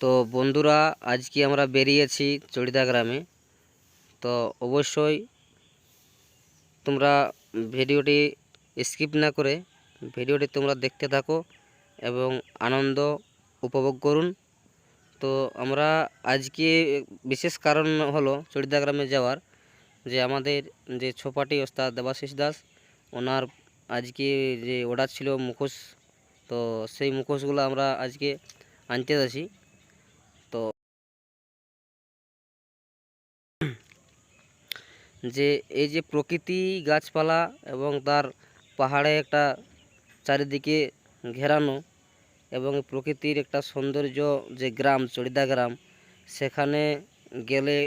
তো বন্ধুরা, আজকে আমরা বেরিয়েছি চড়িদা গ্রামে। তো অবশ্যই তোমরা ভিডিওটি স্কিপ না করে ভিডিওটি তোমরা দেখতে থাকো এবং আনন্দ উপভোগ করুন। তো আমরা আজকে বিশেষ কারণ হলো চড়িদা গ্রামে যাওয়ার, যে আমাদের যে ছোপাটি ওস্তাদ দেবাশিস দাস, ওনার আজকে যে অর্ডার ছিল মুখোশ, তো সেই মুখোশগুলো আমরা আজকে আনতে যাচ্ছি। তো যে এই যে প্রকৃতি, গাছপালা এবং তার পাহাড়ে একটা চারিদিকে ঘেরানো এবং প্রকৃতির একটা সৌন্দর্য, যে গ্রাম চড়িদা গ্রাম, সেখানে গেলে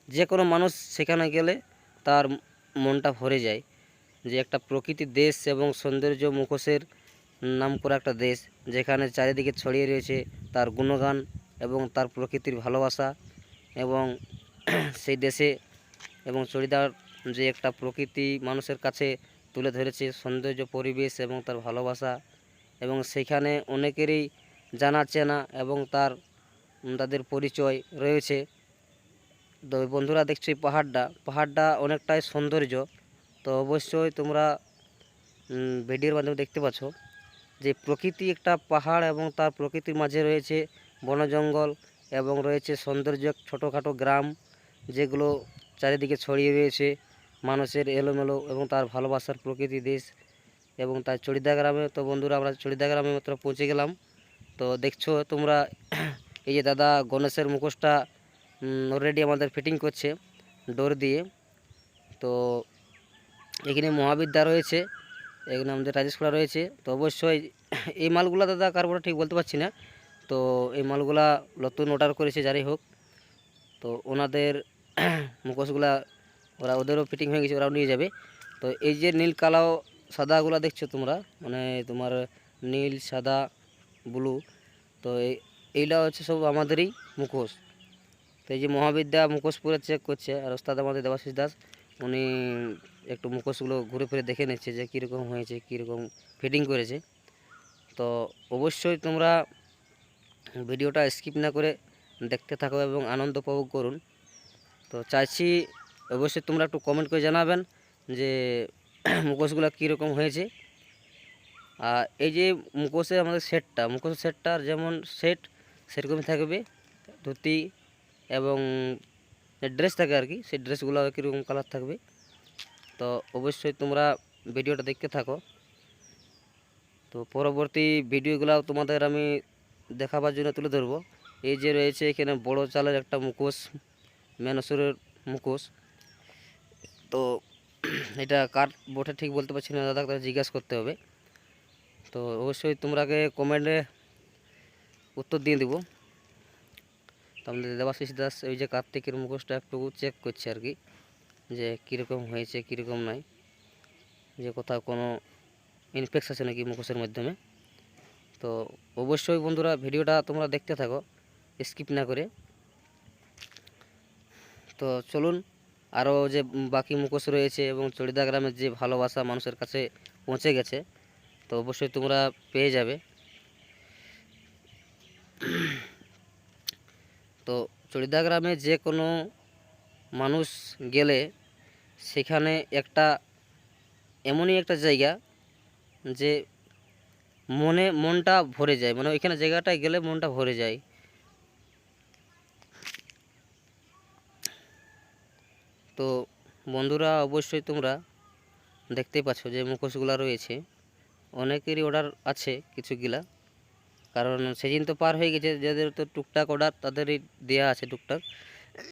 যে কোনো মানুষ সেখানে গেলে তার মনটা ভরে যায়। যে একটা প্রকৃতির দেশ এবং সৌন্দর্য মুখোশের নাম করা একটা দেশ, যেখানে চারিদিকে ছড়িয়ে রয়েছে তার গুণগান এবং তার প্রকৃতির ভালোবাসা। এবং সেই দেশে এবং চড়িদার যে একটা প্রকৃতি মানুষের কাছে তুলে ধরেছে সৌন্দর্য, পরিবেশ এবং তার ভালোবাসা, এবং সেখানে অনেকেরই জানা চেনা এবং তাদের পরিচয় রয়েছে। তো বন্ধুরা, দেখছো এই পাহাড়টা অনেকটাই সৌন্দর্য। তো অবশ্যই তোমরা ভিডিওর মাধ্যমে দেখতে পাচ্ছ যে প্রকৃতি একটা পাহাড় এবং তার প্রকৃতির মাঝে রয়েছে বন জঙ্গল এবং রয়েছে সৌন্দর্য ছোটোখাটো গ্রাম, যেগুলো চারিদিকে ছড়িয়ে রয়েছে মানুষের এলোমেলো এবং তার ভালোবাসার প্রকৃতি দেশ এবং তার চড়িদা গ্রামে। তো বন্ধুরা, আমরা চড়িদা গ্রামে মাত্র পৌঁছে গেলাম। তো দেখছো তোমরা এই যে দাদা গণেশের মুখোশটা অলরেডি আমাদের ফিটিং করছে ডোর দিয়ে। তো এখানে মহাবিদ্যা রয়েছে, এখানে আমাদের রাজেশখোলা রয়েছে। তো অবশ্যই এই মালগুলা দাদা কার বড় ঠিক বলতে পারছি না। তো এই মালগুলা নতুন অর্ডার করেছে যারাই হোক, তো ওনাদের মুখোশগুলা ওদেরও ফিটিং হয়ে গেছে, ওরাও নিয়ে যাবে। তো এই যে নীল কালো সাদাগুলো দেখছো তোমরা, মানে তোমার নীল সাদা ব্লু, তো এইটা হচ্ছে সব আমাদেরই মুখোশ। তো এই যে মহাবিদ্যা মুখোশ পুরো চেক করছে, আর ওস্তাদ আমাদের দেবাশিস দাস, উনি একটু মুখোশগুলো ঘুরে ফিরে দেখে নিচ্ছে যে কীরকম হয়েছে, কীরকম ফিটিং করেছে। তো অবশ্যই তোমরা ভিডিওটা স্কিপ না করে দেখতে থাকো এবং আনন্দ উপভোগ করুন। তো চাইছি অবশ্যই তোমরা একটু কমেন্ট করে জানাবেন যে মুখোশগুলো কীরকম হয়েছে। আর এই যে মুখোশের আমাদের মুখোশের সেটটার যেমন সেট সেরকমই থাকবে, ধুতি এবং ড্রেস থাকে আর কি, সেই ড্রেসগুলো কীরকম কালার থাকবে। তো অবশ্যই তোমরা ভিডিওটা দেখতে থাকো। তো পরবর্তী ভিডিওগুলো তোমাদের আমি দেখাবার জন্য তুলে ধরবো। এই যে রয়েছে এখানে বড় চালের একটা মুখোশ, মেনসুরের মুখোশ। তো এটা কার বটে ঠিক বলতে পারছি না দাদা, তাহলে জিজ্ঞাসা করতে হবে। তো অবশ্যই তোমরাকে কমেন্টে উত্তর দিয়ে দেবো। তো আমাদের দেবাশিস দাস ওই যে কার্তিকের মুখোশটা একটু চেক করছে আর কি, যে কীরকম হয়েছে কীরকম নাই, যে কোথাও কোনো ইনফেক্ট আছে নাকি মুখোশের মাধ্যমে। তো অবশ্যই বন্ধুরা ভিডিওটা তোমরা দেখতে থাকো স্কিপ না করে। তো চলুন, আরও যে বাকি মুখোশ রয়েছে এবং চড়িদা গ্রামের যে ভালোবাসা মানুষের কাছে পৌঁছে গেছে, তো অবশ্যই তোমরা পেয়ে যাবে। তো চড়িদা গ্রামে যে কোনো মানুষ গেলে সেখানে একটা এমনই একটা জায়গা যে মনটা ভরে যায়, মানে ওইখানে জায়গাটায় গেলে মনটা ভরে যায়। তো বন্ধুরা, অবশ্যই তোমরা দেখতেই পাচ্ছ যে মুখোশগুলো রয়েছে, অনেকেরই অর্ডার আছে কিছুগুলা, কারণ সেদিন তো পার হয়ে গেছে, যাদের তো টুকটাক অর্ডার তাদেরই দেওয়া আছে টুকটাক।